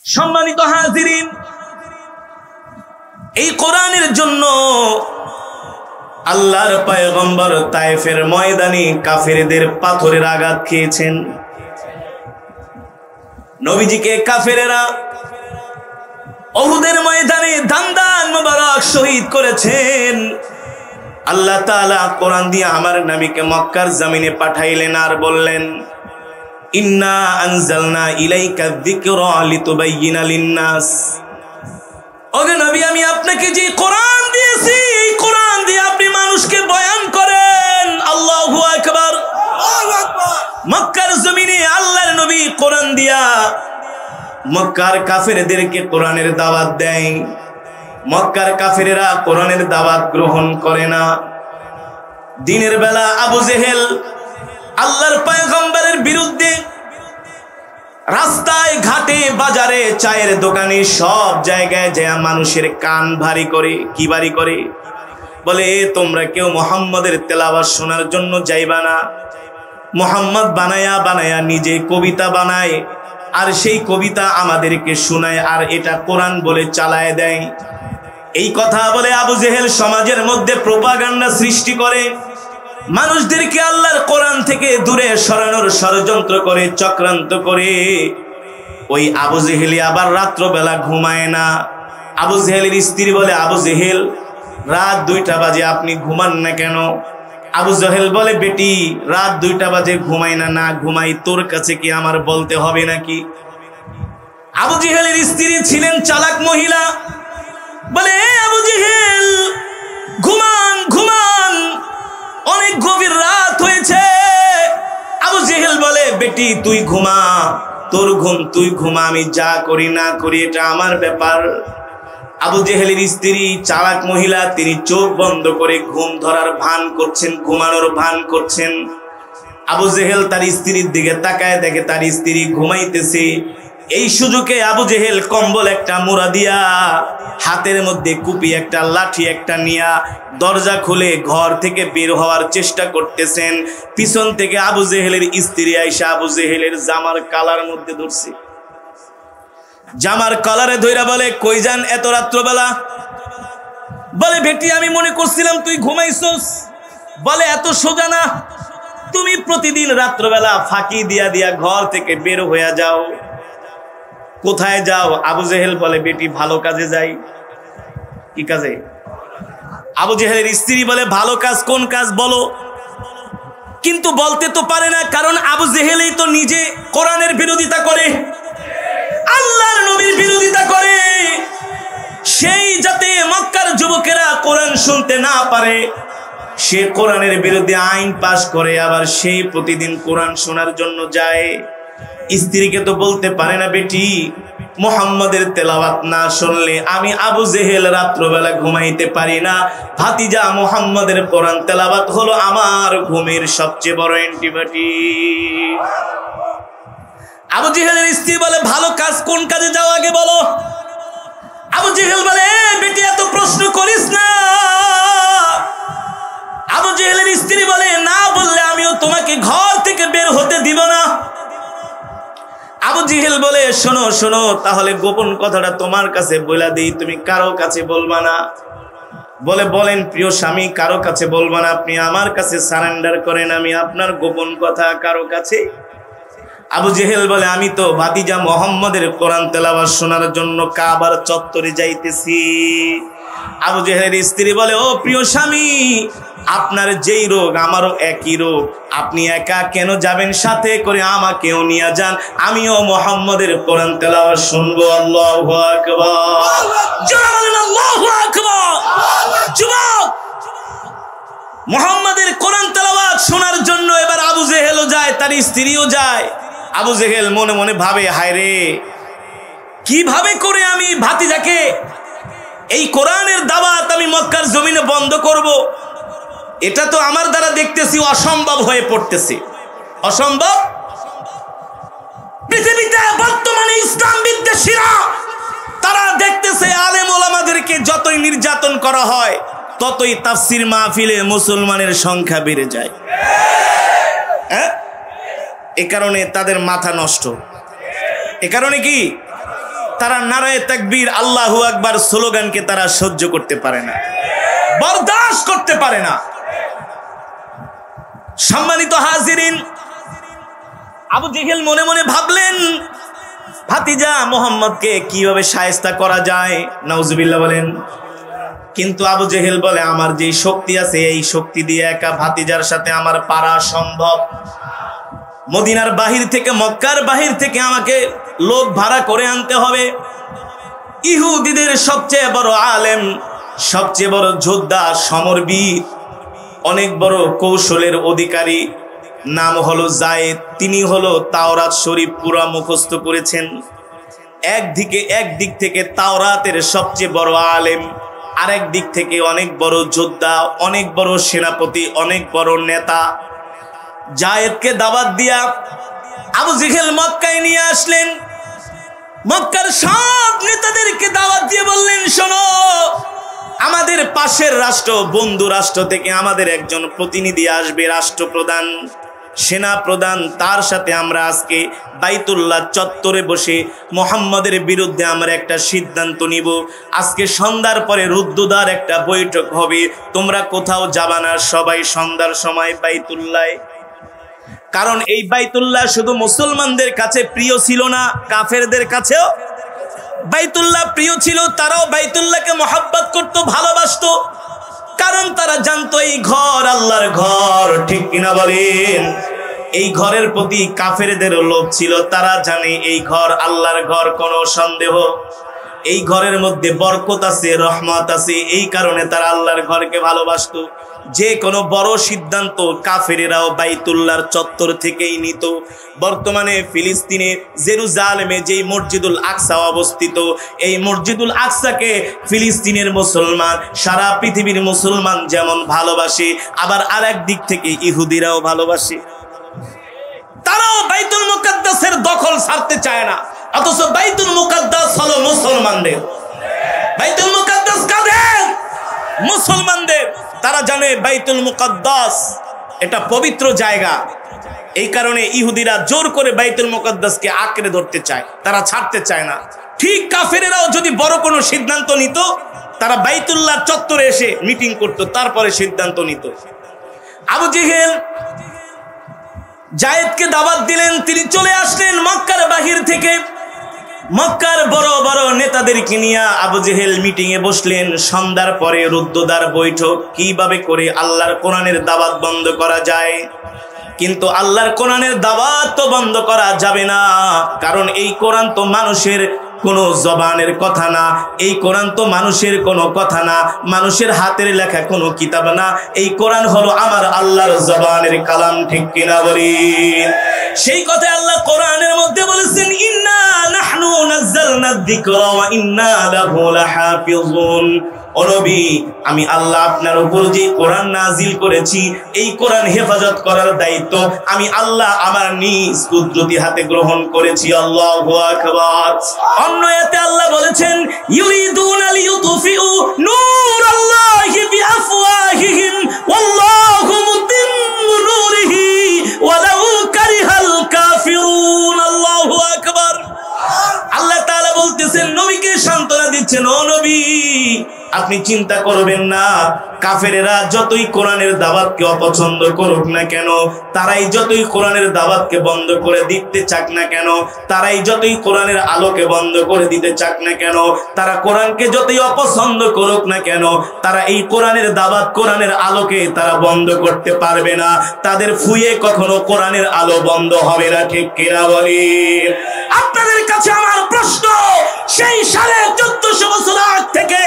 সম্মানিত হাজিরিন, এই কোরআনের জন্য আল্লাহর পয়গম্বর তায়েফের ময়দানে কাফেরদের পাথরের আঘাত খেয়েছেন। নবীজিকে কাফেরেরা উহুদের ময়দানে দান মোবারক শহীদ করেছেন। আল্লাহ তাআলা কোরআন দিয়ে আমার নবীকে মক্কার জমিনে পাঠাইলেন আর বললেন, ইন্না আনজালনা ইলাইকা যিকরা লিতুবাইয়িনা লিন-নাস। ওগো নবী, আমি আপনাকে যে কোরআন দিয়েছি, এই কোরআন দিয়ে আপনি মানুষকে বয়ান করেন। আল্লাহু আকবার, আল্লাহু আকবার। মক্কার জমিনে আল্লাহর নবী কোরআন দিয়া মক্কার কাফেরদেরকে কোরআনের দাওয়াত দেয়। মক্কার কাফেরেরা কোরআনের দাওয়াত গ্রহণ করে না। দিনের বেলা আবু জেহেল আল্লাহর পয়গম্বরের বিরুদ্ধে রাস্তায় ঘাটে বাজারে চায়ের দোকানে সব জায়গায় যায় মানুষের কান ভারী করে। কি ভারী করে? বলে, তোমরা কেউ মুহাম্মাদের তেলাওয়াত শোনার জন্য যাইবা না। মুহাম্মদ বানায়া বানায়া নিজে কবিতা বানায় আর সেই কবিতা আমাদেরকে শোনায় আর এটা কোরআন বলে চালায় দেয়। এই কথা বলে আবু জেহেল সমাজের মধ্যে প্রোপাগান্ডা সৃষ্টি করে, মানুষদেরকে আল্লাহর কোরআন থেকে দূরে সরানোর ষড়যন্ত্র করে, চক্রান্ত করে। ওই আবু জেহেলি আবার রাত্রবেলা ঘুমায় না। আবু জেহেলের স্ত্রী বলে, আবু জেহেল, রাত 2টা বাজে আপনি ঘুমান না কেন? আবু জেহেল বলে, বেটি, রাত 2টা বাজে ঘুমাই না, না ঘুমাই তোর কাছে কি আমার বলতে হবে নাকি? আবু জেহেলের স্ত্রী ছিলেন চালাক মহিলা, বলে, আবু জেহেল ঘুমান ঘুমান, অনেক গভীর রাত হয়েছে। আবু জেহেল বলে, বেটি তুই ঘুমা, তোর ঘুম তুই ঘুমা, আমি যা করি না করি এটা আমার ব্যাপার। আবু জেহেলের স্ত্রী চালাক মহিলা, তিনি চোখ বন্ধ করে ঘুম ধরার ভান করছেন, ঘুমানোর ভান করছেন। আবু জেহেল তার স্ত্রীর দিকে তাকায়, দেখে তার স্ত্রী ঘুমাইতেছে। এই সুযোগে আবু জেহেল কম্বল একটা মুড়া দিয়া, হাতের মধ্যে কুপি একটা, লাঠি একটা নিয়া দরজা খুলে ঘর থেকে বের হওয়ার চেষ্টা করতেছেন। পিছন থেকে আবু জেহেলের স্ত্রী আইসা আবু জেহেলের জামার কালার মধ্যে ধরছে। জামার কলারে ধইরা বলে, কই যান এত রাত্রবেলা? বলে, বেটি আমি মনে করছিলাম তুই ঘুমাইছস। বলে, এত সোজা না, তুমি প্রতিদিন রাত্রবেলা ফাঁকি দিয়া দিয়া ঘর থেকে বের হয়ে যাও। কোথায় যাও? আবু জেহেল বলে, বেটি ভালো কাজে যাই। কি কাজে? আবু জেহেলের স্ত্রী বলে, ভালো কাজ? কোন কাজ বলো? কিন্তু বলতে তো পারে না, কারণ আবু জেহেলই তো নিজে কোরআনের বিরোধিতা করে, আল্লাহর নবীর বিরোধিতা করে। সেই যাতে মক্কার যুবকেরা কোরআন শুনতে না পারে, সে কোরআনের বিরুদ্ধে আইন পাশ করে, আবার সেই প্রতিদিন কোরআন শোনার জন্য যায়। স্ত্রীকে তো বলতে পারে না, বেটি মুহাম্মাদের তেলাওয়াত না শুনলে আমি আবু জেহেল রাত্রবেলা ঘুমাইতে পারি না। ভাতিজা মুহাম্মাদের কোরআন তেলাওয়াত হলো আমার ঘুমের সবচেয়ে বড় অ্যান্টিবায়োটিক। আবু জেহেলের স্ত্রী বলে, ভালো কাজ কোন কাজে যাও আগে বলো। আবু জেহেল বলে, বেটি এত প্রশ্ন করিস না। আবু জেহেলের স্ত্রী বলে, না বললে আমিও তোমাকে ঘর থেকে বের হতে দিব না। আবু জেহেল বলে, শোনো শোনো, তাহলে গোপন কথাটা তোমার কাছে বলে দিই, তুমি কারো কাছে বলবা না। বলে, বলেন প্রিয় স্বামী, কারো কাছে বলবা না, আপনি আমার কাছে সারেন্ডার করেন, আমি আপনার গোপন কথা কারো কাছে। আবু জেহেল বলে, আমি তো ভাতিজা মুহাম্মাদের কোরআন তেলাওয়াত শোনার জন্য কাবার চত্বরে যাইতেছি। আবু জেহেলের স্ত্রী বলে, ও প্রিয় স্বামী, আপনার যেই রোগ আমারও একই রোগ, আপনি একা কেন যাবেন? সাথে করে আমাকেও নিয়ে যান, আমিও মুহাম্মাদের কোরআন তেলাওয়াত শুনবো। আল্লাহু আকবার, আল্লাহু আকবার। যুবক, মুহাম্মাদের কোরআন তেলাওয়াত শোনার জন্য এবার আবু জেহেলও যায়, তার স্ত্রীও যায়। আবু জেহেল মনে মনে ভাবে, হায় রে, কিভাবে করে আমি ভাতিজাকে এই কোরআনের দাওয়াত আমি মক্কার জমিনে বন্ধ করব? এটা তো আমার দ্বারা দেখতেছি অসম্ভব হয়ে পড়তেছে। অসম্ভব। পৃথিবীতে বর্তমানে ইসলাম বিদ্বেষীরা তারা দেখতেছে আলেম ওলামাদেরকে যতই নির্যাতন করা হয়, ততই তাফসির মাহফিলে মুসলমানের সংখ্যা বেড়ে যায়। হ্যাঁ, এ কারণে তাদের মাথা নষ্ট। এ কারণে কি তারা নারায়ে তাকবীর আল্লাহু আকবার স্লোগানকে তারা সহ্য করতে পারে না, বরদাস্ত করতে পারে না। সম্মানিত হাজিরিন, আবু জেহেল মনে মনে ভাবলেন ভাতিজা মুহাম্মদকে কিভাবে শায়েস্তা করা যায়, নাউজুবিল্লাহ বলেন। কিন্তু আবু জেহেল বলে আমার যে শক্তি আছে এই শক্তি দিয়ে একা ভাতিজার সাথে আমার পারা সম্ভব। মদিনার বাহির থেকে, মক্কার বাহির থেকে আমাকে লোক ভাড়া করে আনতে হবে। ইহুদিদের সবচেয়ে বড় আলেম, সবচেয়ে বড় যোদ্ধা, সমরবীর, অনেক বড় কৌশলের অধিকারী, নাম হলো যায়েদ। তিনি হলো তাওরাত শরীফ পুরা মুখস্থ করেছেন। একদিক থেকে তাওরাতের সবচেয়ে বড় আলেম, আরেক দিক থেকে অনেক বড় যোদ্ধা, অনেক বড় সেনাপতি, অনেক বড় নেতা। যায়েদকে দাওয়াত দিয়া আবু জেহেল মক্কায় নিয়ে আসলেন। মক্কার সব নেতাদেরকে দাওয়াত দিয়ে বললেন, শোনো, আমাদের পাশের রাষ্ট্র, বন্ধু রাষ্ট্র থেকে আমাদের একজন প্রতিনিধি আসবে, রাষ্ট্রপ্রধান, সেনা প্রধান। তার সাথে আমরা আজকে বাইতুল্লাহ চত্বরে বসে মুহাম্মদের বিরুদ্ধে আমরা একটা সিদ্ধান্ত নিব। আজকে সন্ধ্যার পরে রুদ্ধদ্বার একটা বৈঠক হবে, তোমরা কোথাও যাবা না, সবাই সন্ধ্যার সময় বাইতুল্লাহ। কারণ এই বাইতুল্লাহ শুধু মুসলমানদের কাছে প্রিয় ছিল না, কাফেরদের কাছেও বাইতুল্লাহ প্রিয় ছিল। তারাও বাইতুল্লাহকে মহব্বত করত, ভালোবাসতো, কারণ তারা জানতো এই ঘর আল্লাহর ঘর, ঠিক কিনা বলেন। এই ঘরের প্রতি কাফেরদেরও লোভ ছিল, তারা জানে এই ঘর আল্লাহর ঘর, কোনো সন্দেহ। এই ঘরের মধ্যে বরকত আছে, রহমত আছে, এই কারণে তারা আল্লাহর ঘরকে ভালোবাসতো। যে কোনো বড় সিদ্ধান্ত কাফেরেরাও বাইতুল্লাহর চত্বর থেকেই নিত। বর্তমানে ফিলিস্তিনে জেরুজালেমে যেই মসজিদুল আকসা অবস্থিত, এই মসজিদুল আকসাকে ফিলিস্তিনের মুসলমান, সারা পৃথিবীর মুসলমান যেমন ভালোবাসে, আবার আরেক দিক থেকে ইহুদিরাও ভালোবাসে। তারাও বাইতুল মুকাদ্দাসের দখল ছাড়তে চায় না, অথচ বাইতুল মুকাদ্দাস হলো মুসলমানদের। বাইতুল মুকাদ্দাস কাদের? মুসলমানদের। তারা জানে বাইতুল মুকাদ্দাস এটা পবিত্র জায়গা, এই কারণে ইহুদিরা জোর করে বাইতুল মুকাদ্দাসকে আঁকড়ে ধরতে চায়, তারা ছাড়তে চায় না। ঠিক কাফেরেরাও যদি বড় কোনো সিদ্ধান্ত নিত, তারা বাইতুল্লাহ চত্বরে এসে মিটিং করত, তারপরে সিদ্ধান্ত নিত। আবু জেহেল যায়েদকে দাওয়াত দিলেন, তিনি চলে আসলেন মক্কার বাহির থেকে। মক্কার বড় বড় নেতাদেরকে নিয়ে আবু জেহেল মিটিং এ বসলেন। সন্ধ্যার পরে রুদ্ধদ্বার বৈঠক, কিভাবে করে আল্লাহর কোরআনের দাওয়াত বন্ধ করা যায়। কিন্তু আল্লাহর কোরআনের দাওয়াত তো বন্ধ করা যাবে না, কারণ এই কোরআন তো মানুষের কোনো জবানের কথা না, এই কোরআন তো মানুষের কোনো কথা না, মানুষের হাতের লেখা কোনো কিতাব না। এই কোরআন হলো আমার আল্লাহর জবানের কালাম, ঠিক কিনা বলেন। সেই কথা আল্লাহ কোরআনের মধ্যে বলেছেন, ইন্না নাহনু নাযালনা যিকরা ওয়া ইন্না লাহু লাহাফিজুন। ও নবী, আমি আল্লাহ আপনার উপর যে কোরআন নাজিল করেছি, এই কোরআন হেফাজত করার দায়িত্ব আমি আল্লাহ আমার নিজ কুদরতি হাতে গ্রহণ করেছি। আল্লাহু আকবার। অন্য আয়াতে আল্লাহ বলেছেন, ইউরিদুনা লিইউতফিউ নূরাল্লাহি বিআফওয়াহিহিম ওয়াল্লাহু মুতিম্মু নূরিহি ওয়ালাউ কারিহাল কাফিরুন। আল্লাহু আকবার। আল্লাহ তাআলা বলতেছেন, নবীকে সান্ত্বনা দিচ্ছেন, ও নবী আপনি চিন্তা করবেন না, কাফেরেরা যতই কোরআনের দাওয়াতকে অপছন্দ করুক না কেন, তারাই যতই কোরআনের দাওয়াতকে বন্ধ করে দিতে চাক না কেন, তারাই যতই কোরআনের আলোকে বন্ধ করে দিতে চাক না কেন, তারা কোরআনকে যতই অপছন্দ করুক না কেন, তারা এই কোরআনের দাওয়াত, কোরআনের আলোকে তারা বন্ধ করতে পারবে না। তাদের ফুয়ে কখনো কোরআনের আলো বন্ধ হবে না, ঠিক কিনা বলি। আপনাদের কাছে আমার প্রশ্ন, সেই 1450 বছর আগ থেকে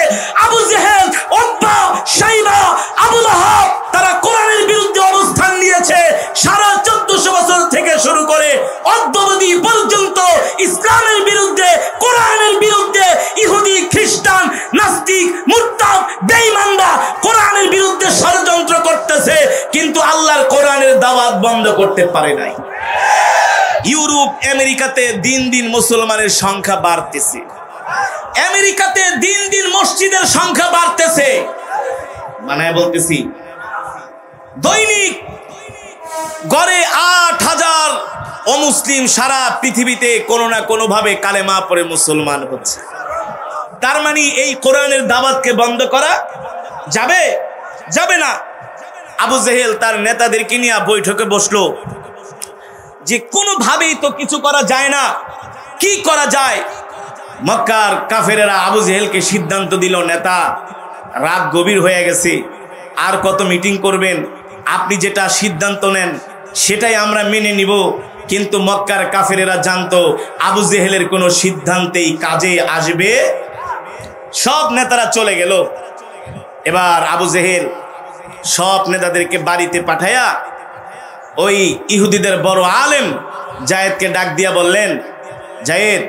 আবু জেহেল, উতবা, শাইবা, আবু লাহাব তারা কোরআনের বিরুদ্ধে অবস্থান নিয়েছে। 1450 বছর থেকে শুরু করে অদ্যাবধি পর্যন্ত ইসলামের বিরুদ্ধে, কোরআনের বিরুদ্ধে ইহুদি, খ্রিস্টান, নাস্তিক, মুরতাদ, বেঈমানরা কোরআনের বিরুদ্ধে ষড়যন্ত্র করতেছে, কিন্তু আল্লাহর কোরআনের দাওয়াত বন্ধ করতে পারে নাই। ইউরোপ, আমেরিকাতে দিন দিন মুসলমানের সংখ্যা বাড়তেছে, আমেরিকাতে দিন দিন মসজিদের সংখ্যা বাড়তেছে। মানে বলতেছি, দৈনিক গড়ে 8,000 অমুসলিম সারা পৃথিবীতে কোনো না কোনো ভাবে কালেমা পড়ে মুসলমান হচ্ছে। তার মানে এই কোরআনের দাওয়াতকে বন্ধ করা যাবে? যাবে না। আবু জেহেল তার নেতাদেরকে নিয়ে বৈঠকে বসলো যে কোনোভাবেই তো কিছু করা যায় না, কি করা যায়? মক্কার কাফেরেরা আবু জেহেলকে সিদ্ধান্ত দিল, নেতা রাত গভীর হয়ে গেছে, আর কত মিটিং করবেন, আপনি যেটা সিদ্ধান্ত নেন সেটাই আমরা মেনে নিব। কিন্তু মক্কার কাফেরেরা জানতো আবু জেহেলের কোনো সিদ্ধান্তেই কাজে আসবে। সব নেতারা চলে গেল। এবার আবু জেহেল সব নেতাদেরকে বাড়িতে পাঠায়া ওই ইহুদিদের বড় আলেম জায়েদকে ডাক দিয়া বললেন, জায়েদ,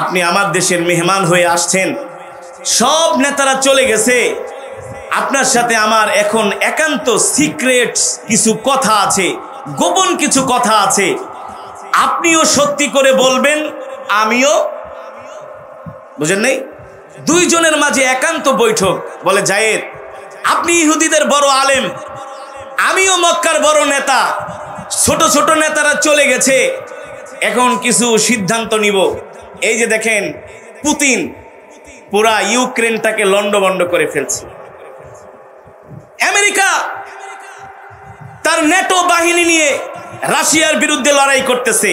আপনি আমার দেশের মেহমান হয়ে আসছেন, সব নেতারা চলে গেছে, আপনার সাথে আমার এখন একান্ত সিক্রেট কিছু কথা আছে, গোপন কিছু কথা আছে, আপনিও সত্যি করে বলবেন, আমিও। বুঝেন নাই? দুইজনের মাঝে একান্ত বৈঠক। বলে, জায়েদ, আপনি ইহুদিদের বড় আলেম, আমিও মক্কার বড় নেতা, ছোট ছোট নেতারা চলে গেছে, এখন কিছু সিদ্ধান্ত নিব। এই যে দেখেন, পুতিন পুরা ইউক্রেনটাকে লন্ডভন্ড করে ফেলছে। আমেরিকা তার নেটো বাহিনী নিয়ে রাশিয়ার বিরুদ্ধে লড়াই করতেছে।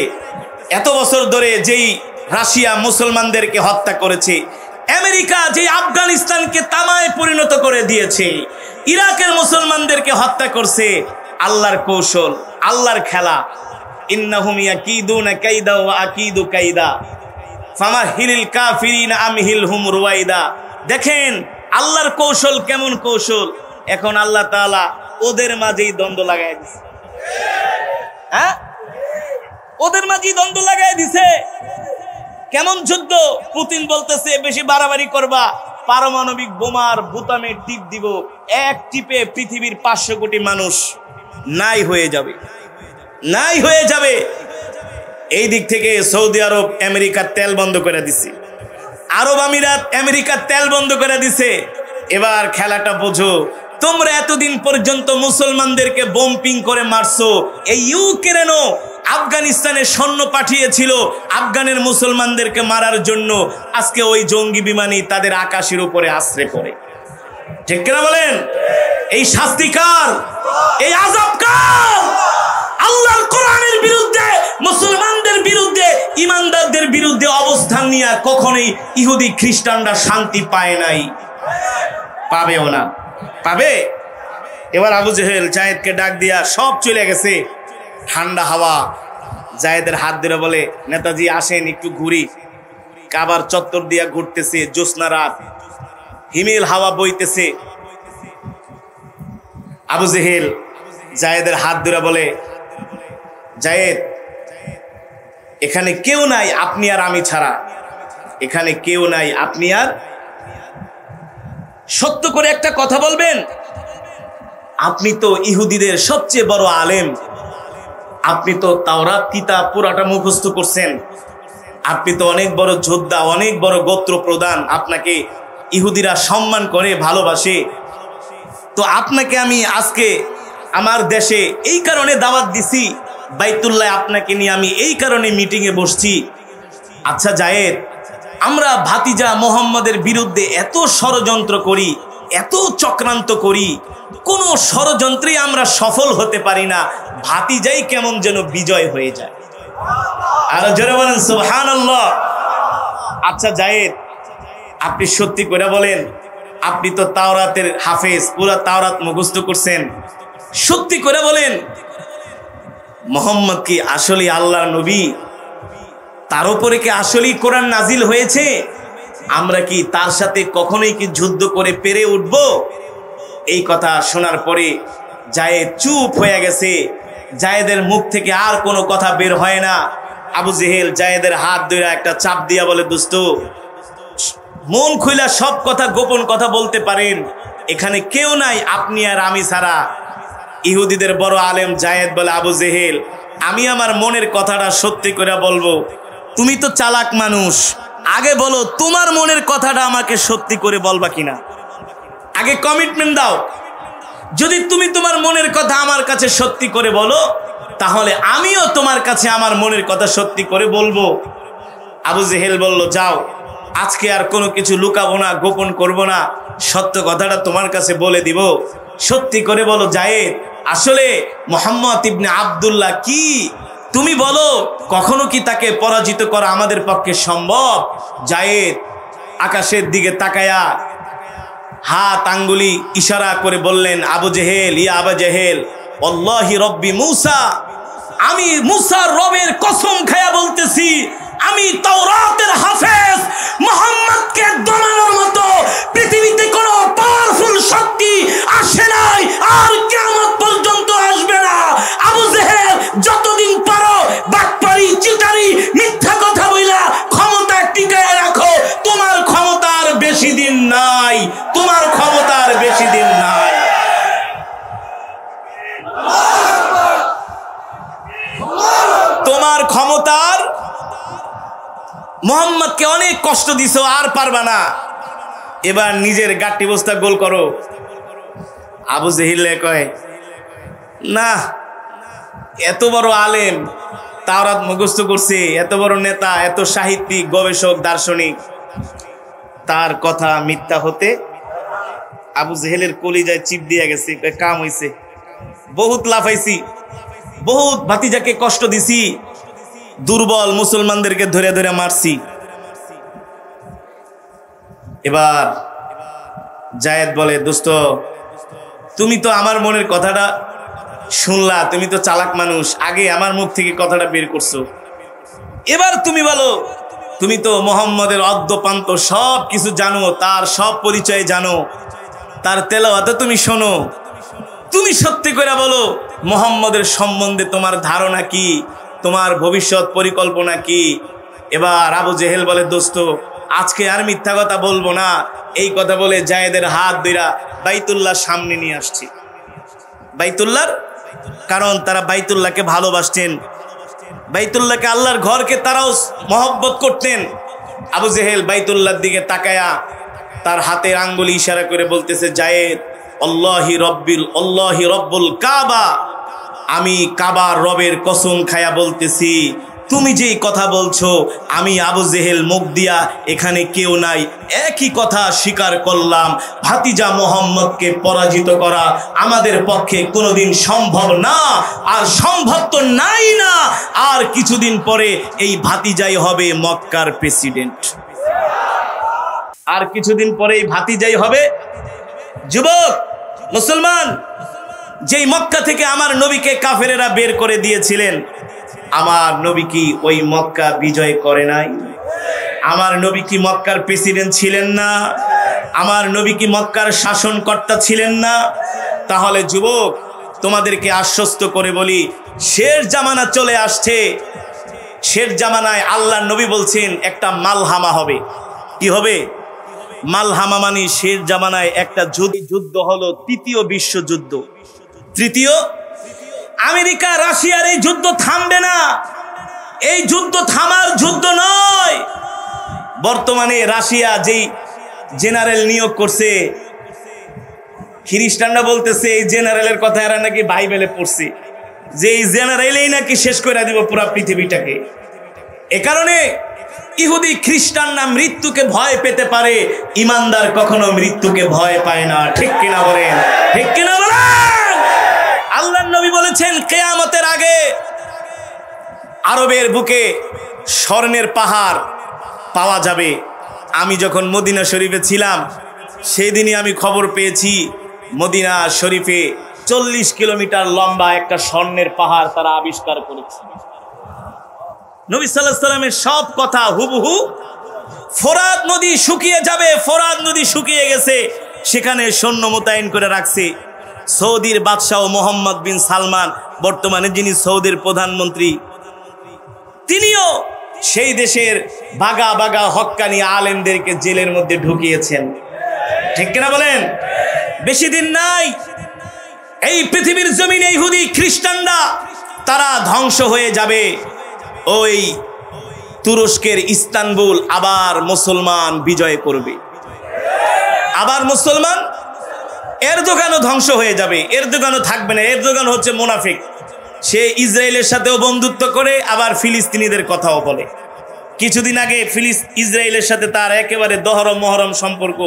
এত বছর ধরে যেই রাশিয়া মুসলমানদেরকে হত্যা করেছে, আমেরিকা যে আফগানিস্তানকে তামায় পরিণত করে দিয়েছে, ইরাকের মুসলমানদেরকে হত্যা করছে, আল্লাহর কৌশল, আল্লাহর খেলা। ইন্নাহুম ইয়াকিদুনা কাইদা ওয়া আকিদু কাইদা ফামাহিলিল কাফিরিনা আমহিলহুম রুয়াইদা। দেখেন আল্লাহর কৌশল কেমন কৌশল। এখন আল্লাহ তাআলা ওদের মাঝেই দ্বন্দ্ব লাগাই দিছে। হ্যাঁ, ওদের মাঝেই দ্বন্দ্ব লাগাই দিছে। কেমন যুদ্ধ? পুতিন বলতেছে, বেশি বাড়াবাড়ি করবা, পারমাণবিক বোমার বোতামে টিপ দিব, এক টিপে পৃথিবীর 500 কোটি মানুষ নাই হয়ে যাবে, নাই হয়ে যাবে। এই দিক থেকে সৌদি আরব আমেরিকার তেল বন্ধ করে দিছে, আরব আমিরাত আমেরিকার তেল বন্ধ করে দিছে। এবার খেলাটা বোঝো। তোমরা এতদিন পর্যন্ত মুসলমানদেরকে বোম্পিং করে মারছো, এই ইউক্রেনও আফগানিস্তানে সৈন্য পাঠিয়েছিল আফগানের মুসলমানদেরকে মারার জন্য। আজকে ওই জঙ্গি বিমানই তাদের আকাশের উপরে আশ্রয় করে। ঠিক কিনা বলেন? এই শাস্তিকার, এই আযাবকার আল্লাহর কোরআনের বিরুদ্ধে, মুসলমানদের বিরুদ্ধে, ইমানদারদের বিরুদ্ধে অবস্থান নিয়ে কখনোই ইহুদি খ্রিস্টানরা শান্তি পায় নাই, পাবেও না। পাবে? এবার আবু জেহেল জায়েদকে ডাক দিয়া, সব চলে গেছে, ঠান্ডা হাওয়া। জায়েদের হাত ধরে বলে, নেতাজি আসেন একটু ঘুরি। কাবার চত্বর দিয়া ঘুরতেছে, জ্যোৎস্না রাত, হিমেল হাওয়া বইতেছে। আবু জেহেল জায়েদের হাত ধরে বলে, জায়েদ, এখানে কেউ নাই আপনি আর আমি ছাড়া, এখানে কেউ নাই আপনি আর। সত্য করে একটা কথা বলবেন, আপনি তো ইহুদিদের সবচেয়ে বড় আলেম, আপনি তো তাওরাত কিতাব পুরাটা মুখস্থ করছেন, আপনি তো অনেক বড় যোদ্ধা, অনেক বড় গোত্র প্রধান, আপনাকে ইহুদিরা সম্মান করে, ভালোবাসে। তো আপনাকে আমি আজকে আমার দেশে এই কারণে দাওয়াত দিছি, বাইতুল্লাহ আপনাকে নিয়ে আমি এই কারণে মিটিংয়ে বসছি। আচ্ছা জায়েদ, আমরা ভাতিজা মোহাম্মদের বিরুদ্ধে এত ষড়যন্ত্র করি, এত চক্রান্ত করি, কোনো ষড়যন্ত্রে আমরা সফল হতে পারি না, ভাতিজাই কেমন যেন বিজয় হয়ে যায়। আর জোরে বলেন সুবহানাল্লাহ। আচ্ছা জায়েদ, আপনি সত্যি করে বলেন, আপনি তো তাওরাতের হাফেজ, পুরা তাওরাত মুখস্থ করছেন, সত্যি করে বলেন, মোহাম্মদ কি আসলে আল্লাহর নবী? তার উপরে কি আসলেই কোরআন নাজিল হয়েছে? আমরা কি তার সাথে কখনোই কি যুদ্ধ করে পেরে উঠব? এই কথা শোনার পরে জায়েদ চুপ হয়ে গেছে। জায়েদের মুখ থেকে আর কোনো কথা বের হয় না। আবু জেহেল জায়েদের হাত ধরে একটা চাপ দিয়া বলে, দোস্ত, মন খুইলা সব কথা, গোপন কথা বলতে পারেন, এখানে কেউ নাই আপনি আর আমি ছাড়া। ইহুদিদের বড় আলেম জায়েদ বলে, আবু জেহেল, আমি আমার মনের কথাটা সত্যি করে বলবো, তুমি তো চালাক মানুষ, আগে বলো তোমার মনের কথাটা আমাকে সত্যি করে বলবা কিনা, আগে কমিটমেন্ট দাও। যদি তুমি তোমার মনের কথা আমার কাছে সত্যি করে বলো, তাহলে আমিও তোমার কাছে আমার মনের কথা সত্যি করে বলবো। আবু জেহেল বলল, যাও, আজকে আর কোনো কিছু লুকাবো না, গোপন করব না, সত্য কথাটা তোমার কাছে বলে দিব। সত্যি করে বলো জায়েদ, আসলে মুহাম্মদ ইবনে আব্দুল্লাহ কি? তুমি বলো, কখনো কি তাকে পরাজিত করা আমাদের পক্ষে সম্ভব? জায়েদ আকাশের দিকে তাকায়া হাত আঙ্গুলি ইশারা করে বললেন, আবু জেহেল, ইয়া আবু জেহেল, আল্লাহি রব্বি মুসা, আমি মুসার রবের কসম খায়া বলতেছি, আমি তাওরাতের হাফেজ, মুহাম্মদকে দমানোর মতো পৃথিবীতে কোনো পাওয়ারফুল শক্তি আসে নাই, আর কিয়ামত পর্যন্ত আসবে না। আবু জেহেল, যতদিন পারো বাটপারি, চিটারি, মিথ্যা কথা বইলা ক্ষমতা টিকায় রাখো। তোমার ক্ষমতার বেশি দিন নাই, তোমার ক্ষমতার বেশি দিন নাই। তোমার ক্ষমতার, মুহাম্মদকে অনেক কষ্ট দিছো, আর পারবা না, এবার নিজের গাট্টি বস্তা গোল করো। আবু জেহেল কয়, না, এত বড় আলেম, তাওরাত মুখস্থ করছে, এত বড় নেতা, এত সাহিত্যিক, গবেষক, দার্শনিক, তার কথা মিথ্যা হতে। আবু জেহেলের কলিজায় চিপ দিয়ে গেছে, কাম হইছে, বহুত লাফাইছি, বহুত ভাতিজাকে কষ্ট দিছি, দুর্বল মুসলমানদেরকে ধরে ধরে মারছি। এবার জায়েদ বলে, দোস্ত, তুমি তো আমার মনের কথাটা শুনলা, তুমি তো চালাক মানুষ, আগে আমার মুখ থেকে কথাটা বের করছো, এবার তুমি বলো, তুমি তো মুহাম্মদের অদ্যপান্ত সব কিছু জানো, তার সব পরিচয় জানো, তার তেলাওয়াতে তুমি শোনো, তুমি সত্যি করে বলো মুহাম্মদের সম্বন্ধে তোমার ধারণা কি, তোমার ভবিষ্যৎ পরিকল্পনা কি? এবার আবু জেহেল বলে, দোস্ত, আজকে আর মিথ্যা কথা বলবো না। এই কথা বলে জায়েদের হাত ধইরা বাইতুল্লাহ সামনে নিয়ে আসছে। বাইতুল্লাহর, কারণ তারা বাইতুল্লাহকে ভালোবাসতেন, বাইতুল্লাহকে, আল্লাহর ঘরকে তারাও মহব্বত করতেন। আবু জেহেল বাইতুল্লাহর দিকে তাকায়া তার হাতের আঙ্গুলি ইশারা করে বলতেছে, জায়েদ, আল্লাহি রব্বুল কাবা, আমি কাবার রবের কসম খায়া বলতেছি, তুমি যেই কথা বলছো, আমি আবু জেহেল মুখ দিয়া এখানে কেউ নাই, একই কথা স্বীকার করলাম, ভাতিজা মুহাম্মদকে পরাজিত করা আমাদের পক্ষে কোনোদিন সম্ভব না, আর সম্ভব তো নাই না, আর কিছুদিন পরে এই ভাতিজাই হবে মক্কার প্রেসিডেন্ট, আর কিছুদিন পরে এই ভাতিজাই হবে। যুবক মুসলমান, যেই মক্কা থেকে আমার নবীকে কাফেরেরা বের করে দিয়েছিলেন, আমার নবী কি ওই মক্কা বিজয় করে নাই? আমার নবী কি মক্কার প্রেসিডেন্ট ছিলেন না? আমার নবী কি মক্কার শাসনকর্তা ছিলেন না? তাহলে যুবক, তোমাদেরকে আশ্বস্ত করে বলি, শেষ জামানা চলে আসছে। শেষ জামানায় আল্লাহর নবী বলছেন একটা মালহামা হবে। কি হবে? মালহামা মানে শেষ জামানায় একটা যুদ্ধ হলো, তৃতীয় বিশ্বযুদ্ধ। তৃতীয়, আমেরিকা রাশিয়ার এই যুদ্ধ থামবে না, এই যুদ্ধ থামার যুদ্ধ নয়। বর্তমানে রাশিয়া যেই জেনারেল নিয়োগ করছে, খ্রিস্টানরা বলতেছে এই জেনারেলের কথা এরা নাকি বাইবেলে পড়ছে, যে এই জেনারেলেই নাকি শেষ করে দিব পুরো পৃথিবীটাকে। এ কারণে ইহুদি খ্রিস্টানরা মৃত্যুকে ভয় পেতে পারে, ইমানদার কখনো মৃত্যুকে ভয় পায় না। ঠিক কিনা বলেন? ঠিক কিনা বলেন? আল্লাহর নবী বলেছেন, কিয়ামতের আগে আরবের বুকে স্বর্ণের পাহাড় পাওয়া যাবে। আমি যখন মদিনা শরীফে ছিলাম, সেই দিনই আমি খবর পেয়েছি মদিনা শরীফে 40 কিলোমিটার লম্বা একটা স্বর্ণের পাহাড় তারা আবিষ্কার করেছে। নবী সাল্লাল্লাহু আলাইহি সাল্লামের সব কথা হুবহু। ফোরাত নদী শুকিয়ে যাবে, ফোরাত নদী শুকিয়ে গেছে, সেখানে সৈন্য মোতায়েন করে রাখছে। সৌদির বাদশাহ মোহাম্মদ বিন সালমান, বর্তমানে যিনি সৌদির প্রধানমন্ত্রী, তিনিও সেই দেশের বাগা বাগা হক্কানি আলেমদেরকে জেলের মধ্যে ঢুকিয়েছেন। ঠিক কিনা বলেন? বেশি দিন নাই, এই পৃথিবীর জমিনে ইহুদি খ্রিস্টানরা তারা ধ্বংস হয়ে যাবে। ওই তুরস্কের ইস্তানবুল আবার মুসলমান বিজয় করবে, আবার মুসলমান। এরদোগানও ধ্বংস হয়ে যাবে, এরদোগানও থাকবে না। এরদোগান হচ্ছে মুনাফিক, সে ইসরায়েলের সাথেও বন্ধুত্ব করে, আবার ফিলিস্তিনিদের কথাও বলে। কিছুদিন আগে ইসরায়েলের সাথে তার একেবারে দহরম মহরম সম্পর্ক,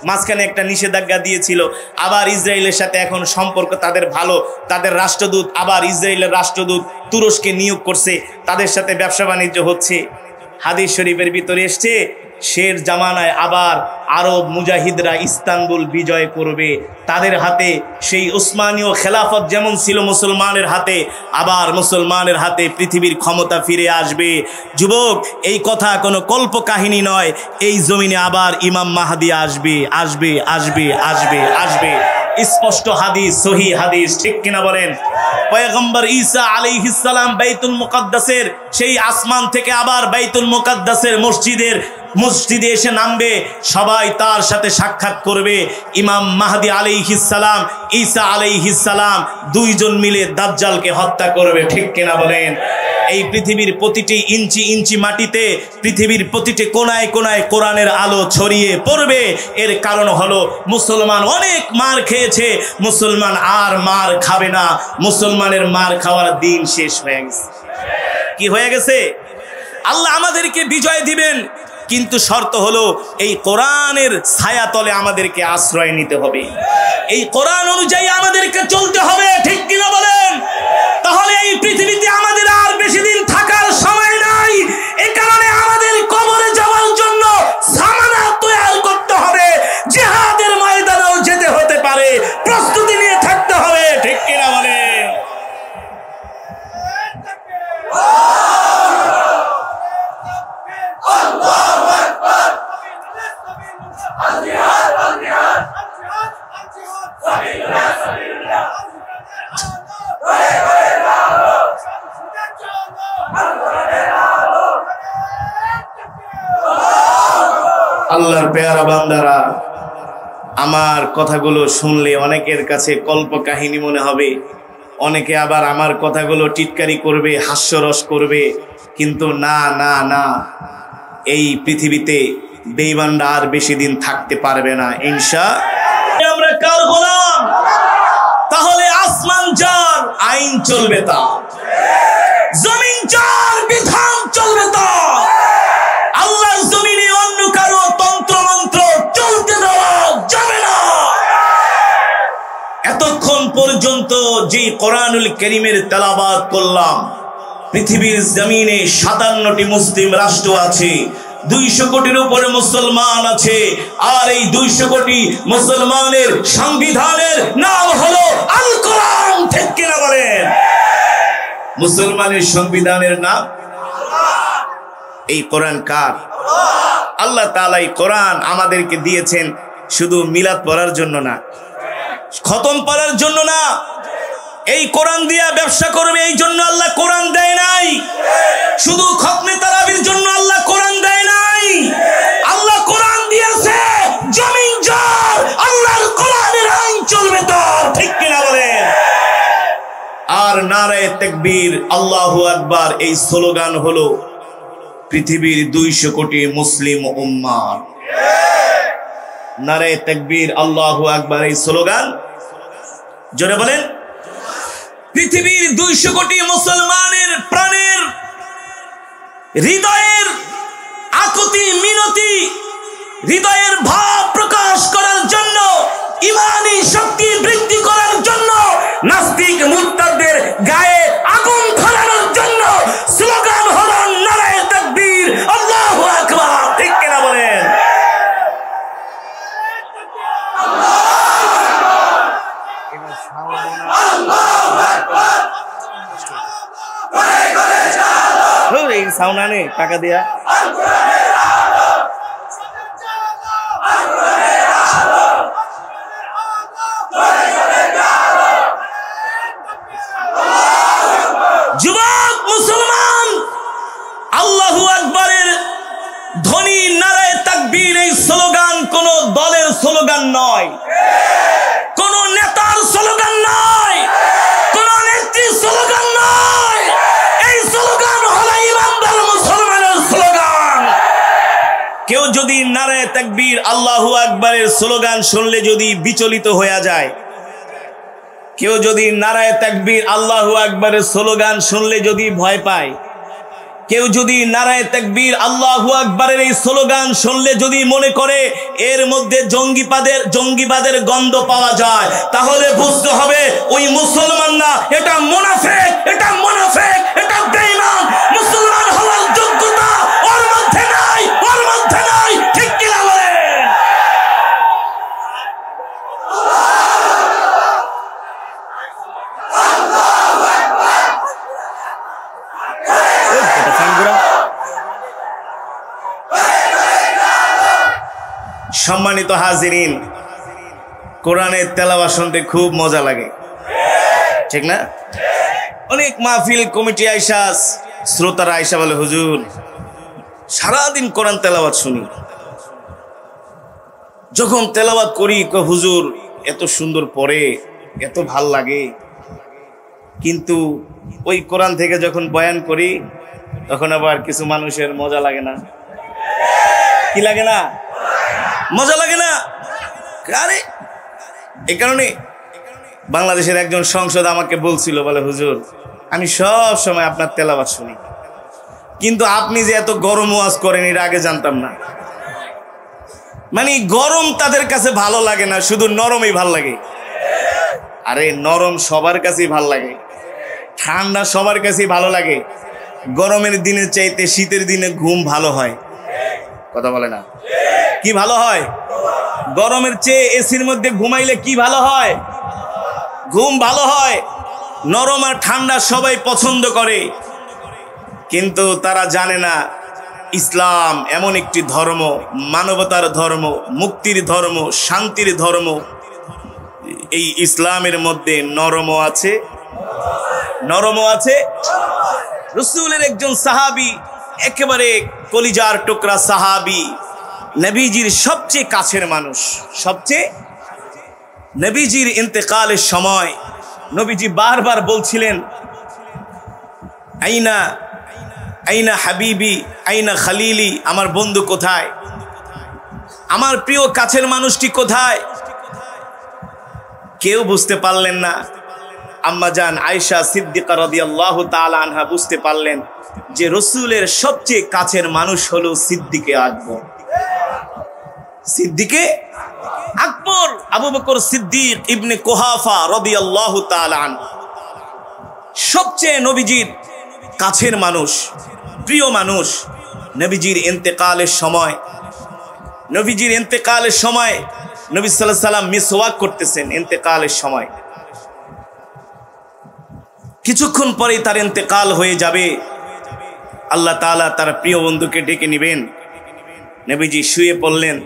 মাঝখানে একটা নিষেধাজ্ঞা দিয়েছিল। আবার ইসরায়েলের সাথে এখন সম্পর্ক তাদের ভালো। তাদের রাষ্ট্রদূত, আবার ইসরায়েলের রাষ্ট্রদূত তুরস্কে নিয়োগ করছে, তাদের সাথে ব্যবসা বাণিজ্য হচ্ছে। হাদিস শরীফের ভিতরে এসছে, শের জামানায় আবার আরব মুজাহিদরা ইস্তানবুল বিজয় করবে। তাদের হাতে সেই উসমানীয় খেলাফত যেমন ছিল মুসলমানের হাতে, আবার মুসলমানের হাতে পৃথিবীর ক্ষমতা ফিরে আসবে। যুবক, এই কথা কোনো কল্প কাহিনী নয়। এই জমিনে আবার ইমাম মাহদি আসবে, আসবে, আসবে, আসবে, আসবে। স্পষ্ট হাদিস, সহি হাদিস, ঠিক কিনা বলেন? পয়গম্বর ঈসা আলাইহিস সালাম বাইতুল মুকাদ্দাসের সেই আসমান থেকে আবার বাইতুল মুকাদ্দাসের মসজিদে এসে নামবে, সবাই তার সাথে সাক্ষাৎ করবে। ইমাম মাহদি আলাইহিস সালাম, ঈসা আলাইহিস সালাম দুইজন মিলে দাজ্জালকে হত্যা করবে, ঠিক কিনা বলেন? এই পৃথিবীর প্রতিটি ইঞ্চি ইঞ্চি মাটিতে, পৃথিবীর প্রতিটি কোনায় কোনায় কোরআনের আলো ছড়িয়ে পড়বে। এর কারণ হলো মুসলমান অনেক মার খেয়েছে, মুসলমান আর মার খাবে না। মুসলমানের মার খাওয়ার দিন শেষ হয়ে গেছে। কি হয়ে গেছে? আল্লাহ আমাদেরকে বিজয় দিবেন, কিন্তু শর্ত হলো এই কোরআনের ছায়াতলে আমাদেরকে আশ্রয় নিতে হবে, এই কোরআন অনুযায়ী আমাদেরকে চলতে হবে, ঠিক কিনা বলেন? তাহলে এই পৃথিবীতে আমাদের আর বেশি দিন থাকার সময় নাই। এই কারণে আমাদের কবরে যাওয়ার জন্য সামানা তৈরি করতে হবে, জিহাদের ময়দানেও যেতে হতে পারে, প্রস্তুতি নিয়ে থাকতে হবে, ঠিক কিনা বলেন? আল্লাহর পেয়ারা বান্দারা, আমার কথাগুলো শুনলে অনেকের কাছে কল্প কাহিনী মনে হবে, অনেকে আবার আমার কথাগুলো টিটকারি করবে, হাস্যরস করবে। কিন্তু না না না, এই পৃথিবীতে বেঈমানরা আর বেশি দিন থাকতে পারবে না ইনশাআল্লাহ। আমরা কার গোলাম? তাহলে আসমান যার, আইন চলবে তার, জমিন যার, বিধান চলবে তার। আল্লাহর জমিনে অন্য কারো তন্ত্র মন্ত্র চলতে দেওয়া যাবে না। এতক্ষণ পর্যন্ত যে কোরআনুল কারীমের তেলাওয়াত করলাম, পৃথিবীর জমিনে 57টি মুসলিম রাষ্ট্র আছে, 200 কোটির উপরে মুসলমান আছে, আর এই 200 কোটি মুসলমানের সংবিধানের নাম হলো আল কোরআন, ঠিক কিনা বলেন? মুসলমানের সংবিধানের নাম এই কোরআন কার? আল্লাহ তাআলা এই কোরআন আমাদেরকে দিয়েছেন শুধু মিলাদ পড়ার জন্য না, খতম পড়ার জন্য না। এই কোরআন দিয়া ব্যবসা করবে এই জন্য আল্লাহ কোরআন দেয় নাই। শুধু খতমে তারাবির জন্য আল্লাহ কোরআন দেয় নাই। আল্লাহ কোরআন দিয়েছে জমিন যার, আল্লাহর কোরআনের আইন চলবে তার, ঠিক কিনা বলেন? আর নারায়ে তাকবীর, আল্লাহু আকবার, এই স্লোগান হলো পৃথিবীর 200 কোটি মুসলিম উম্মাহ। নারায়ে তাকবীর, আল্লাহু আকবার, এই স্লোগান জোরে বলেন। পৃথিবীর 200 কোটি মুসলমানের প্রাণের, হৃদয়ের আকুতি মিনতি, হৃদয়ের ভাব প্রকাশ করার জন্য, ঈমানি শক্তি বৃদ্ধি করার জন্য, নাস্তিক মুরতাদদের গায়ে আগুন ধরানোর জন্য স্লোগান হলো নারায়ে তাকবীর, আল্লাহু আকবার, ঠিক কিনা বলেন? সাউনানে টাকা দিয়া যুবক মুসলমান, আল্লাহু আকবারের ধ্বনি নারায়ে তাকবীর, এই স্লোগান কোন দলের স্লোগান নয়, কোন নেতার স্লোগান নয়, কোন নেত্রীর স্লোগান নয়। এই স্লোগান হলো ইমানদার মুসলমানের স্লোগান। কেউ যদি নারায়ে তাকবীর, আল্লাহু আকবারের স্লোগান শুনলে যদি বিচলিত হয়ে যায়, কেউ যদি নারায়ে তাকবীর আল্লাহু আকবারের স্লোগান শুনলে যদি ভয় পায়, কেউ যদি নারায়ে তাকবীর আল্লাহু আকবারের এই স্লোগান শুনলে যদি মনে করে এর মধ্যে জঙ্গিবাদের গন্ধ পাওয়া যায়, তাহলে বুঝতে হবে ওই মুসলমান না, এটা মুনাফিক, এটা বেঈমান। মুসলমান হওয়ার যোগ্যতা ওর মধ্যে নাই, ঠিক কি না বলে? সম্মানিত হাজিরিন, কোরআনের তেলাওয়াত শুনতে খুব মজা লাগে, ঠিক না? অনেক মাহফিল কমিটি আইসা, শ্রোতারা আইসা বলে, হুজুর সারাদিন কোরআন তেলাওয়াত শুনি, যখন তেলাওয়াত করি হুজুর এত সুন্দর পড়ে, এত ভাল লাগে, কিন্তু ওই কোরআন থেকে যখন বয়ান করি তখন আবার কিছু মানুষের মজা লাগে না। কি লাগে না? মজা লাগে না। আরে এই কারণে বাংলাদেশের একজন সংসদ আমাকে বলছিল, বলে হুজুর আমি সব সময় আপনার তেলাওয়াত শুনি, কিন্তু আপনি যে এত গরম ওয়াজ করেন এটা আগে জানতাম না। মানে গরম তাদের কাছে ভালো লাগে না, শুধু নরমই ভাল লাগে। আরে নরম সবার কাছেই ভাল লাগে, ঠান্ডা সবার কাছেই ভালো লাগে। গরমের দিনের চাইতে শীতের দিনে ঘুম ভালো হয়, কথা বলে না? কি ভালো হয়? গরমের চেয়ে এসির মধ্যে ঘুমাইলে কি ভালো হয়? ঘুম ভালো হয়। নরম আর ঠান্ডা সবাই পছন্দ করে, কিন্তু তারা জানে না ইসলাম এমন একটি ধর্ম, মানবতার ধর্ম, মুক্তির ধর্ম, শান্তির ধর্ম। এই ইসলামের মধ্যে নরমও আছে। রাসূলের একজন সাহাবী, একেবারে কলিজার টুকরা সাহাবী, নবীজির সবচেয়ে কাছের মানুষ, নবীজির ইন্তেকালের সময় নবীজি বারবার বলছিলেন, আইনা হাবিবি, আইনা খালিলি, আমার বন্ধু কোথায়, আমার প্রিয় কাছের মানুষটি কোথায়? কেউ বুঝতে পারলেন না। আম্মা জান আয়েশা সিদ্দিকা রাদিয়াল্লাহু তাআলা আনহা বুঝতে পারলেন যে রাসূলের সবচেয়ে কাছের মানুষ হলো সিদ্দিকে আকবর, আবু বকর সিদ্দিক ইবনে কুহাফা রাদিয়াল্লাহু তাআলা আনহু, সবচেয়ে নবীজির কাছের মানুষ, প্রিয় মানুষ। নবীজির ইন্তেকালের সময় নবী সাল্লাল্লাহু আলাইহি সাল্লাম মিসওয়াক করতেছেন। ইন্তেকালের সময় কিছুক্ষণ পরেই তার ইন্তেকাল হয়ে যাবে। আল্লাহ তাআলা তার প্রিয় বন্ধুকে ডেকে নেবেন। নবীজি শুয়ে পড়লেন,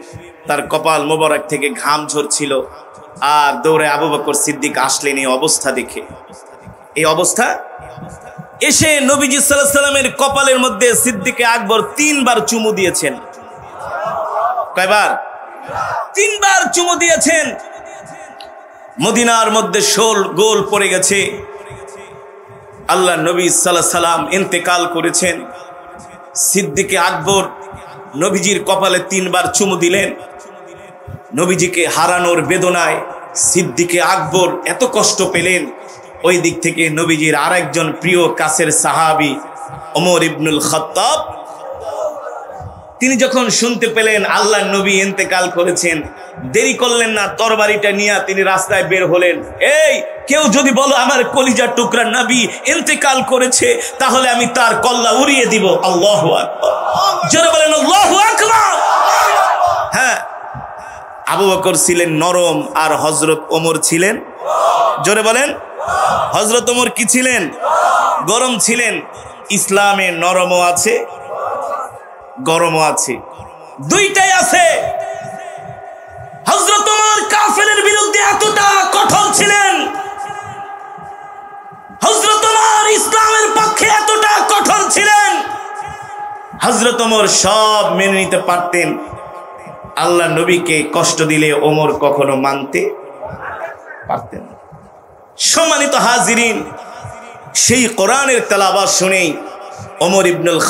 তার কপাল মোবারক থেকে ঘাম ঝরছিল, আর দৌড়ে আবু বকর সিদ্দিক আসলেন। এই অবস্থা এসে নবীজি সাল্লাল্লাহু আলাইহি সাল্লামের কপালের মধ্যে সিদ্দিকে আকবর 3 বার চুমু দিয়েছেন। কয়বার? 3 বার চুমু দিয়েছেন। মদিনার মধ্যে শোল গোল পড়ে গেছে। আল্লাহ নবী সাল্লাল্লাহু আলাইহি সাল্লাম ইন্তেকাল করেছেন। সিদ্দিকে আকবর নবীজির কপালে 3 বার চুমু দিলেন। নবীজিকে হারানোর বেদনায় সিদ্দিকে আকবর এত কষ্ট পেলেন। ওই দিক থেকে নবীজির আরেকজন প্রিয় কাছের সাহাবী ওমর ইবনুল খাত্তাব, তিনি যখন শুনতে পেলেন আল্লাহ নবী ইন্তেকাল করেছেন, দেরি করলেন না, তরবারিটা নিয়ে তিনি রাস্তায় বের হলেন। এই কেউ যদি বলো আমার কলিজার টুকরা নবী ইন্তেকাল করেছে, তাহলে আমি তার কল্লা উড়িয়ে দিব। আল্লাহু আকবার, জোরে বলেন আল্লাহু আকবার। হ্যাঁ, আবু বকর ছিলেন নরম, আর হযরত ওমর ছিলেন, জোরে বলেন, হযরত ওমর কি ছিলেন? গরম ছিলেন। ইসলামে নরমও আছে, গরমও আছে, দুইটাই আছে। হযরত ওমর কাফেরের বিরুদ্ধে এতটা কঠোর ছিলেন, হযরত ওমর ইসলামের পক্ষে এতটা কঠোর ছিলেন। হযরত ওমর সব মেনে নিতে পারতেন। আল্লাহ নবীকে কষ্ট দিলে ওমর কখনো মানতে পারতেন না। সম্মানিত হাজিরিন, সেই কোরআনের তেলাওয়াত শুনেই ওমর ইবনুল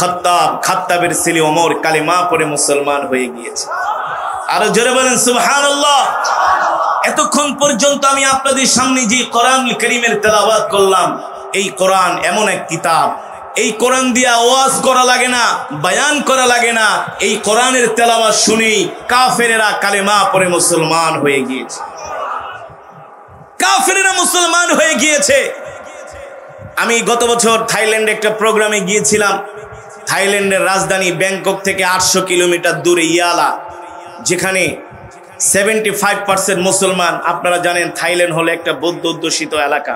খাত্তাবের ছেলে ওমর কালেমা পড়ে মুসলমান হয়ে গিয়েছে। আরো জোরে বলেন সুবহানাল্লাহ। এতক্ষণ পর্যন্ত আমি আপনাদের সামনে যে কোরআনুল কারীমের তেলাওয়াত করলাম, এই কোরআন এমন এক কিতাব, এই কোরআন দিয়া ওয়াজ করা লাগে না, বয়ান করা লাগে না, এই কোরআনের তেলাওয়াত শুনেই কাফেরেরা কালেমা পড়ে মুসলমান হয়ে গিয়েছে। কাফেরেরা মুসলমান হয়ে গিয়েছে। আমি গত বছর থাইল্যান্ডে একটা প্রোগ্রামে গিয়েছিলাম। থাইল্যান্ডের রাজধানী ব্যাংকক থেকে 800 কিলোমিটার দূরে ইয়ালা, যেখানে 75% মুসলমান। আপনারা জানেন থাইল্যান্ড হলো একটা বৌদ্ধ অধ্যুষিত এলাকা।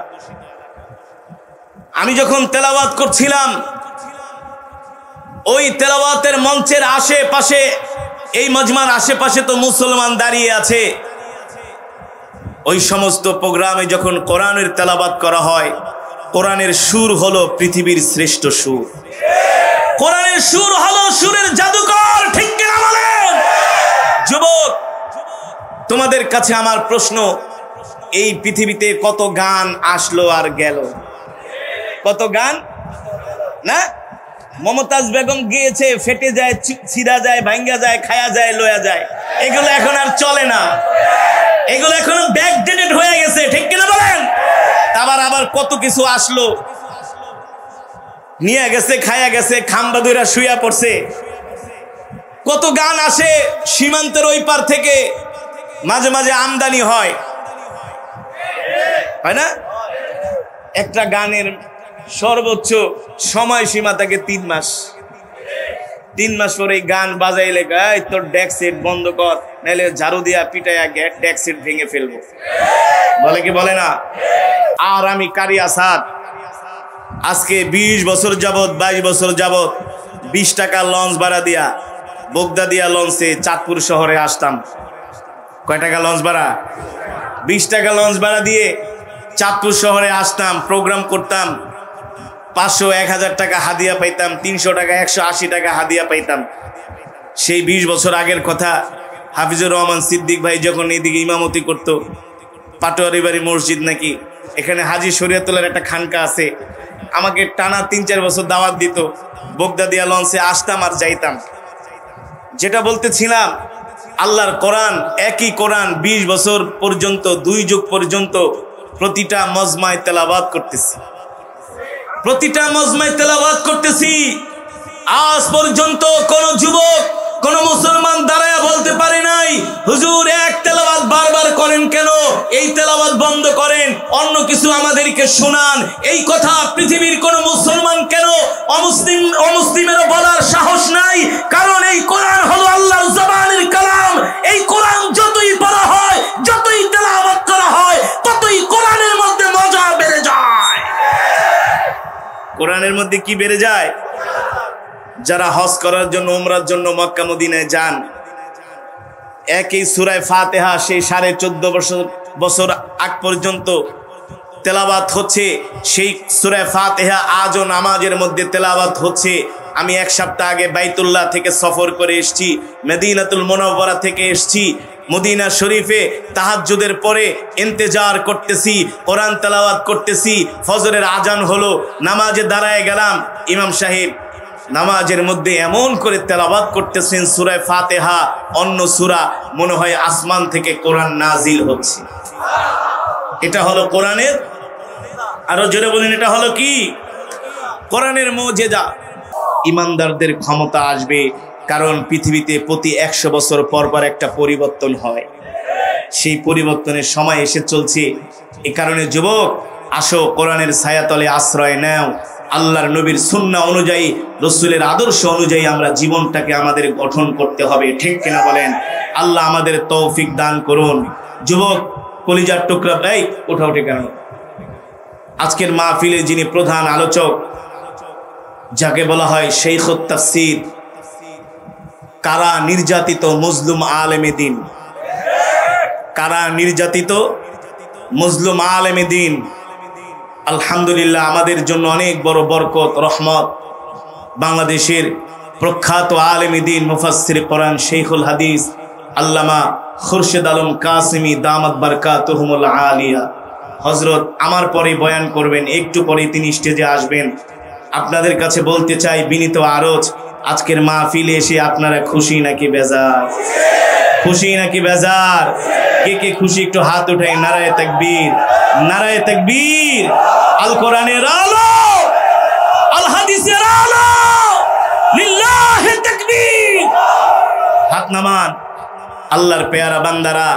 আমি যখন তেলাওয়াত করছিলাম, ওই তেলাওয়াতের মঞ্চের আশেপাশে, এই মজমার আশেপাশে তো মুসলমান দাঁড়িয়ে আছে। ওই সমস্ত প্রোগ্রামে যখন কোরআনের তেলাওয়াত করা হয়, কোরআনের সুর হলো পৃথিবীর শ্রেষ্ঠ সুর। কোরআনের সুর হলো সুরের জাদুকর, ঠিক কিনা বলেন? যুবক, তোমাদের কাছে আমার প্রশ্ন, এই পৃথিবীতে কত গান আসলো আর গেল? কত গান না? মমতাজ বেগম গিয়েছে, ফেটে যায়, ছিঁড়া যায়, ভাঙ্গা যায়, খায়া যায়, লয়া যায়। এগুলো এখন আর চলে না, এগুলো এখন ব্যাকডেটেড হয়ে গেছে, ঠিক কিনা বলেন? আবার কত কিছু আসলো, নিয়ে গেছে, খায়া গেছে, খাম্বা দুইরা শুয়া পড়ছে। কত গান আসে সীমান্তের ওই পার থেকে, মাঝে মাঝে আমদানি হয় না? একটা গানের সর্বোচ্চ সময়সীমা থাকে 3 মাস। 3 মাস পরে গান বাজাইলে গায় তোর ডেক সেট বন্ধ কর, নাহলে ঝাড়ু দিয়া পিটাইয়া ডেক সেট ভেঙে ফেলবো, বলে কি বলে না? আর আমি কারি আসাদ আজকে 20 বছর যাবত, 22 বছর যাবত 20 টাকা লঞ্চ ভাড়া দিয়া, বগদা দিয়া লঞ্চে চাঁদপুর শহরে আসতাম। কয় টাকা লঞ্চ ভাড়া? 20 টাকা লঞ্চ ভাড়া দিয়ে চাঁদপুর শহরে আসতাম, প্রোগ্রাম করতাম। 500-1000 টাকা হাদিয়া পাইতাম, 300 টাকা 180 টাকা হাদিয়া পাইতাম। সেই 20 বছর আগের কথা। হাফিজুর রহমান সিদ্দিক ভাই যখন এদিকে ইমামতি করতো, পাটোয়ারি বাড়ি মসজিদ নাকি, এখানে হাজি শরিয়তুল্লাহর একটা খানকা আছে, আমাকে টানা 3-4 বছর দাওয়াত দিত। বগদা দিয়া লঞ্চে আসতাম আর যাইতাম। যেটা বলতেছিলাম, আল্লাহর কোরআন, একই কোরআন 20 বছর পর্যন্ত, 2 যুগ পর্যন্ত প্রতিটা মজমায় তেলাওয়াত করতেছি, প্রতিটা মজমায় তেলাওয়াত করতেছি। আজ পর্যন্ত কোন যুবক, কোন মুসলমান দাঁড়ায় বলতে পারে নাই হুজুর এক তেলাওয়াত বারবার করেন কেন, এই তেলাওয়াত বন্ধ করেন, অন্য কিছু আমাদেরকে শোনান। এই কথা পৃথিবীর কোন মুসলমান কেন অমুসলিমেরও বলার সাহস নাই, কারণ এই কোরআন হলো আল্লাহর জবানের কালাম। এই কোরআন যতই পড়া হয়, যতই তেলাওয়াত করা হয়, ততই কোরআনের মধ্যে মজা বেড়ে যায়। কোরআনের মধ্যে কি বেড়ে যায়? যারা হজ করার জন্য, উমরার জন্য মক্কা মদিনায় যান, একই সূরা ফাতিহা সেই 14.5 বছর আগ পর্যন্ত তেলাওয়াত হচ্ছে। সেই সূরা ফাতিহা আজও নামাজের মধ্যে তেলাওয়াত হচ্ছে। আমি 1 সপ্তাহ আগে বাইতুল্লাহ থেকে সফর করে এসেছি, মদিনাতুল মুনাওয়ারা থেকে এসেছি। মদিনা শরীফে তাহাজ্জুদের পরে ইন্তেজার করতেছি, কোরআন তেলাওয়াত করতেছি। ফজরের আজান হলো, নামাজে দাঁড়ায় গেলাম। ইমাম সাহেব নামাজের মধ্যে এমন করে তেলাওয়াত করতেছেন সূরা ফাতিহা, অন্য সূরা মনে হয় আসমান থেকে কোরআন নাজিল হচ্ছে। এটা হলো কোরআনের, আরো জোরে বলেন, এটা হলো কি? কোরআনের মুজিজা। ইমানদারদের ক্ষমতা আসবে, কারণ পৃথিবীতে প্রতি 100 বছর পর পর একটা পরিবর্তন হয়। সেই পরিবর্তনের সময় এসে চলছে। এই কারণে যুবক, আসো কোরআনের ছায়াতলে আশ্রয় নাও। আল্লাহর নবীর সুন্নাহ অনুযায়ী, রাসূলের আদর্শ অনুযায়ী আমরা জীবনটাকে আমাদের গঠন করতে হবে, ঠিক কিনা বলেন? আল্লাহ আমাদের তৌফিক দান করুন। যুবক কলিজার টুকরা, ভাই ওঠা উঠে কেন? আজকের মাহফিলে যিনি প্রধান আলোচক, যাকে বলা হয় শাইখুত তাফসীর, কারা নির্যাতিত মজলুম আলেমে দ্বীন, কারা নির্যাতিত মজলুম আলেমে দ্বীন। আলহামদুলিল্লাহ, আমাদের জন্য অনেক বড় বরকত, রহমত। বাংলাদেশের প্রখ্যাত আলেমে দ্বীন, মুফাসসির কোরআন, শাইখুল হাদিস আল্লামা খুরশেদ আলম কাসিমি দামাত বারকাতুহুমুল আলিয়া হযরত আমার পরে বয়ান করবেন, একটু পরে তিনি স্টেজে আসবেন। আপনাদের কাছে বলতে চাই বিনীত আরজ, আজকের মাহফিলে এসে আপনারা খুশি নাকি বেজার? খুশি নাকি বেজার? কে কে খুশি একটু হাত উঠাই, নারায়ে তাকবীর, নারায়ে তাকবীর। আল কোরআনের আলো, আল হাদিসের আলো, লিল্লাহি তাকবীর। হাত নামান। আল্লাহর পেয়ারা বান্দারা,